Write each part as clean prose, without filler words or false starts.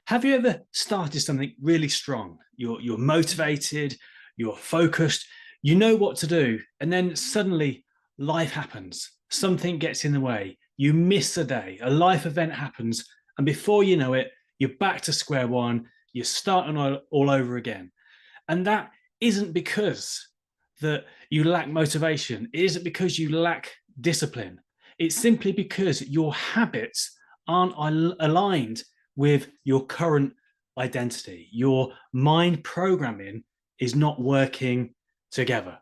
Have you ever started something really strong? You're motivated, you're focused, you know what to do, and then suddenly life happens. Something gets in the way. You miss a day, a life event happens, and before you know it, you're back to square one. You're starting all over again. And that isn't because that you lack motivation. It isn't because you lack discipline. It's simply because your habits aren't aligned with your current identity. Your mind programming is not working together.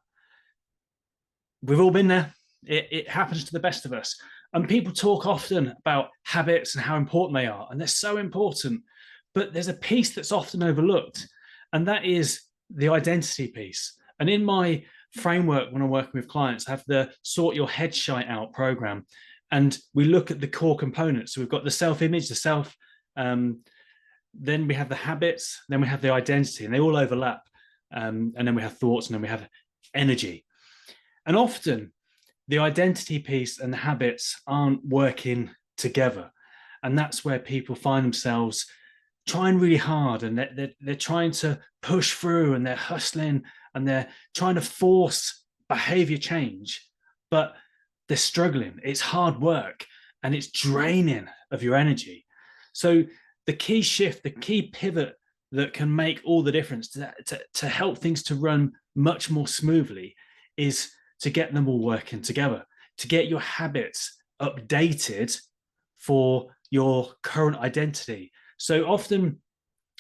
We've all been there. It happens to the best of us. And people talk often about habits and how important they are. And they're so important. But there's a piece that's often overlooked, and that is the identity piece. And in my framework, when I'm working with clients, I have the sort your head shite out program. And we look at the core components. So we've got the self-image, the self, then we have the habits, then we have the identity, and they all overlap. And then we have thoughts, and then we have energy. And often the identity piece and the habits aren't working together. And that's where people find themselves trying really hard, and they're trying to push through, and they're hustling, and they're trying to force behavior change, but they're struggling. It's hard work, and it's draining of your energy. So the key shift, the key pivot that can make all the difference to help things to run much more smoothly is to get them all working together, to get your habits updated for your current identity. So often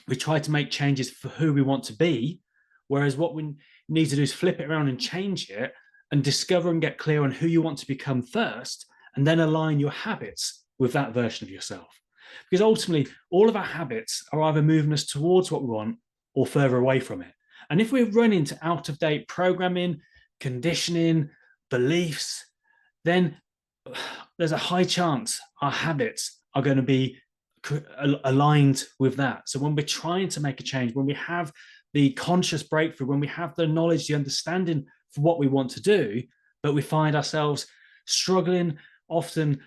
we try to make changes for who we want to be, whereas what we need to do is flip it around and change it and discover and get clear on who you want to become first, and then align your habits with that version of yourself. Because ultimately, all of our habits are either moving us towards what we want or further away from it. And if we're running into out-of-date programming, conditioning, beliefs, then there's a high chance our habits are going to be aligned with that. So when we're trying to make a change, when we have the conscious breakthrough, when we have the knowledge, the understanding for what we want to do, but we find ourselves struggling, often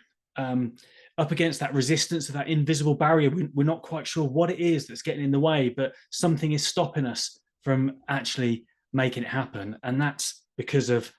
up against that resistance of that invisible barrier, we're not quite sure what it is that's getting in the way, but something is stopping us from actually making it happen. And that's because of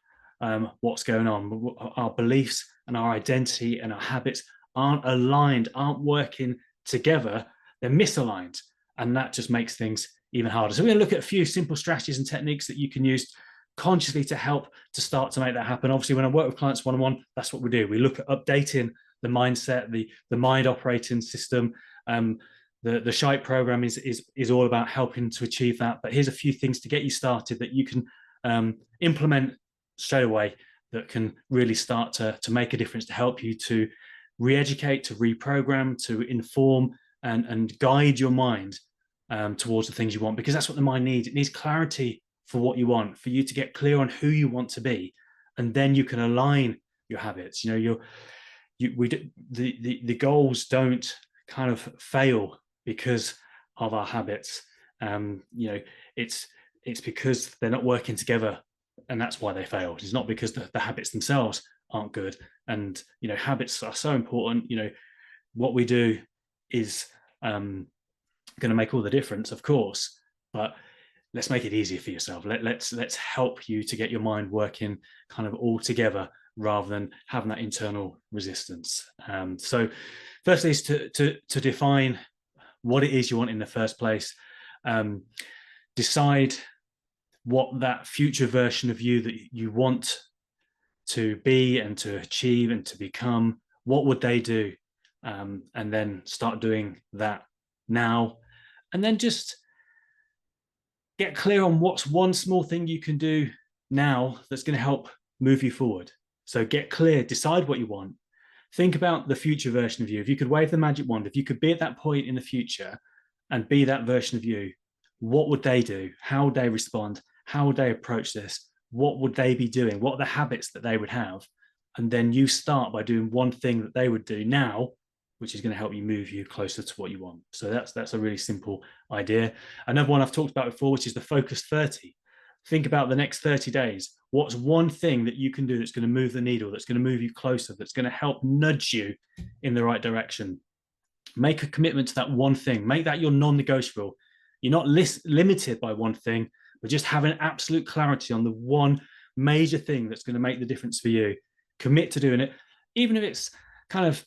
what's going on. Our beliefs and our identity and our habits aren't aligned, aren't working together. They're misaligned, and that just makes things even harder. So we're going to look at a few simple strategies and techniques that you can use consciously to help to start to make that happen. Obviously, when I work with clients one-on-one, that's what we do. We look at updating the mindset, the mind operating system. The Shite program is all about helping to achieve that. But here's a few things to get you started that you can implement straight away that can really start to make a difference, to help you to re-educate, to reprogram, to inform and guide your mind towards the things you want, because that's what the mind needs. It needs clarity for what you want, for you to get clear on who you want to be, and then you can align your habits. The goals don't kind of fail because of our habits. It's because they're not working together, and that's why they failed. It's not because the habits themselves aren't good. And habits are so important. What we do is going to make all the difference, of course, but let's make it easier for yourself. Let's help you to get your mind working kind of all together, rather than having that internal resistance. So firstly is to define what it is you want in the first place. Decide what that future version of you that you want to be and to achieve and to become, what would they do? And then start doing that now. And then just get clear on what's one small thing you can do now that's going to help move you forward. So get clear, decide what you want. Think about the future version of you. If you could wave the magic wand, if you could be at that point in the future and be that version of you, what would they do? How would they respond? How would they approach this? What would they be doing? What are the habits that they would have? And then you start by doing one thing that they would do now, which is going to help you move you closer to what you want. So that's a really simple idea. Another one I've talked about before, which is the focus 30. Think about the next 30 days. What's one thing that you can do that's going to move the needle, that's going to move you closer, that's going to help nudge you in the right direction? Make a commitment to that one thing. Make that your non-negotiable. You're not limited by one thing, but just have an absolute clarity on the one major thing that's going to make the difference for you. Commit to doing it, even if it's kind of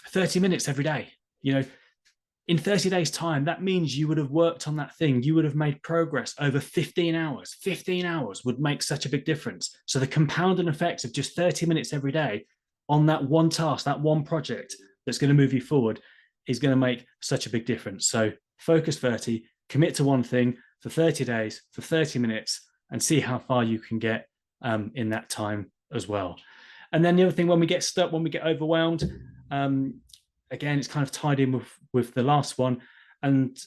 30 minutes every day. You know, in 30 days' time, that means you would have worked on that thing. You would have made progress over 15 hours. 15 hours would make such a big difference. So the compounding effects of just 30 minutes every day on that one task, that one project that's going to move you forward is going to make such a big difference. So focus 30, commit to one thing for 30 days, for 30 minutes, and see how far you can get in that time as well. And then the other thing, when we get stuck, when we get overwhelmed, again, it's kind of tied in with the last one, and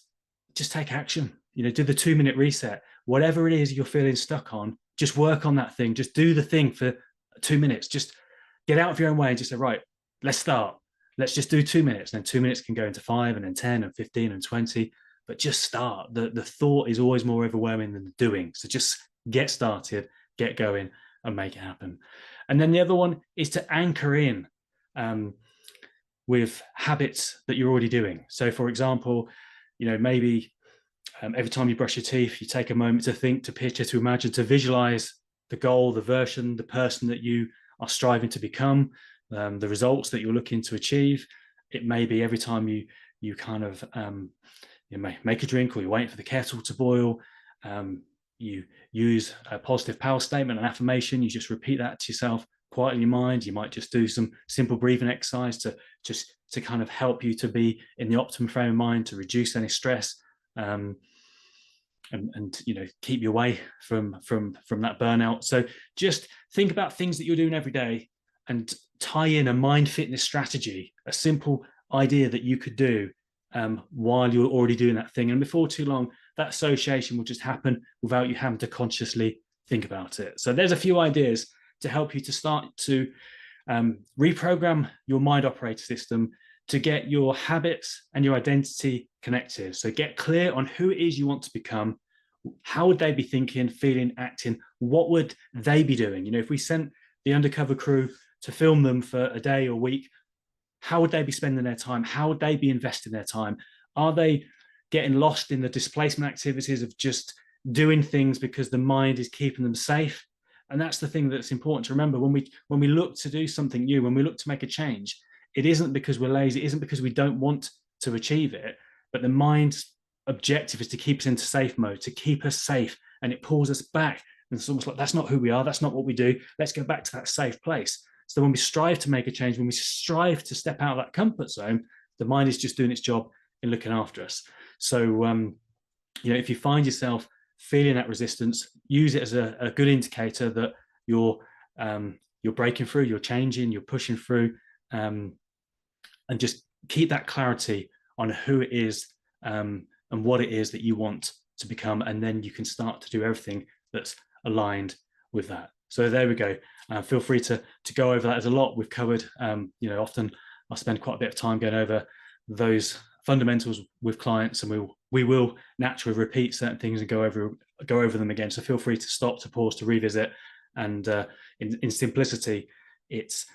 just take action. You know, do the 2-minute reset. Whatever it is you're feeling stuck on, just work on that thing. Just do the thing for 2 minutes. Just get out of your own way and just say, right, let's start. Let's just do 2 minutes. And then 2 minutes can go into 5 and then 10 and 15 and 20. But just start. The thought is always more overwhelming than the doing. So just get started, get going, and make it happen. And then the other one is to anchor in with habits that you're already doing. So for example, you know, maybe every time you brush your teeth, you take a moment to think, to picture, to imagine, to visualize the goal, the version, the person that you are striving to become, the results that you're looking to achieve. It may be every time you kind of you make a drink, or you're waiting for the kettle to boil, you use a positive power statement, an affirmation. You just repeat that to yourself quiet in your mind. You might just do some simple breathing exercise to kind of help you to be in the optimum frame of mind, to reduce any stress, and you know, keep you away from that burnout. So just think about things that you're doing every day and tie in a mind fitness strategy, a simple idea that you could do while you're already doing that thing. And before too long, that association will just happen without you having to consciously think about it. So there's a few ideas to help you to start to reprogram your mind operating system to get your habits and your identity connected. So get clear on who it is you want to become. How would they be thinking, feeling, acting? What would they be doing? You know, if we sent the undercover crew to film them for a day or week, how would they be spending their time? How would they be investing their time? Are they getting lost in the displacement activities of just doing things because the mind is keeping them safe? And that's the thing that's important to remember. When we look to do something new, when we look to make a change, it isn't because we're lazy, it isn't because we don't want to achieve it, but the mind's objective is to keep us into safe mode, to keep us safe, and it pulls us back. And it's almost like, that's not who we are, that's not what we do, let's go back to that safe place. So when we strive to make a change, when we strive to step out of that comfort zone, the mind is just doing its job in looking after us. So, you know, if you find yourself feeling that resistance, use it as a good indicator that you're breaking through, you're changing, you're pushing through, and just keep that clarity on who it is and what it is that you want to become, and then you can start to do everything that's aligned with that. So there we go. Feel free to go over that. There's a lot we've covered. You know, often I spend quite a bit of time going over those fundamentals with clients, and we will naturally repeat certain things and go over them again. So feel free to stop, to pause, to revisit. And in simplicity, it's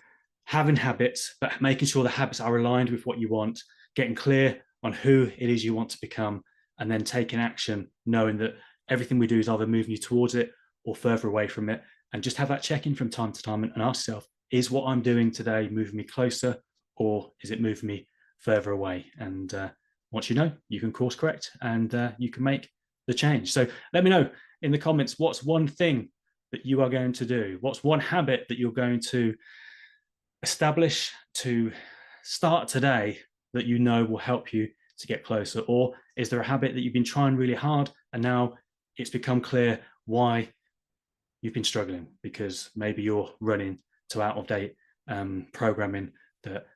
having habits, but making sure the habits are aligned with what you want, getting clear on who it is you want to become, and then taking action, knowing that everything we do is either moving you towards it or further away from it. And just have that check-in from time to time and ask yourself, is what I'm doing today moving me closer, or is it moving me further away? And once you know, you can course correct and you can make the change. So let me know in the comments, what's one thing that you are going to do? What's one habit that you're going to establish, to start today, that you know will help you to get closer? Or is there a habit that you've been trying really hard and now it's become clear why you've been struggling, because maybe you're running to out of date programming that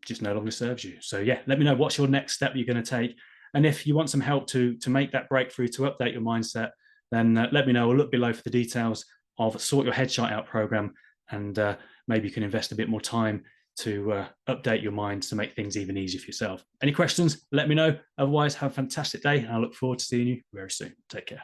just no longer serves you? So yeah, let me know what's your next step you're going to take. And if you want some help to make that breakthrough, to update your mindset, then let me know. Or look below for the details of Sort Your Headshot Out program, and maybe you can invest a bit more time to update your mind to make things even easier for yourself. Any questions, let me know. Otherwise, have a fantastic day, and I look forward to seeing you very soon. Take care.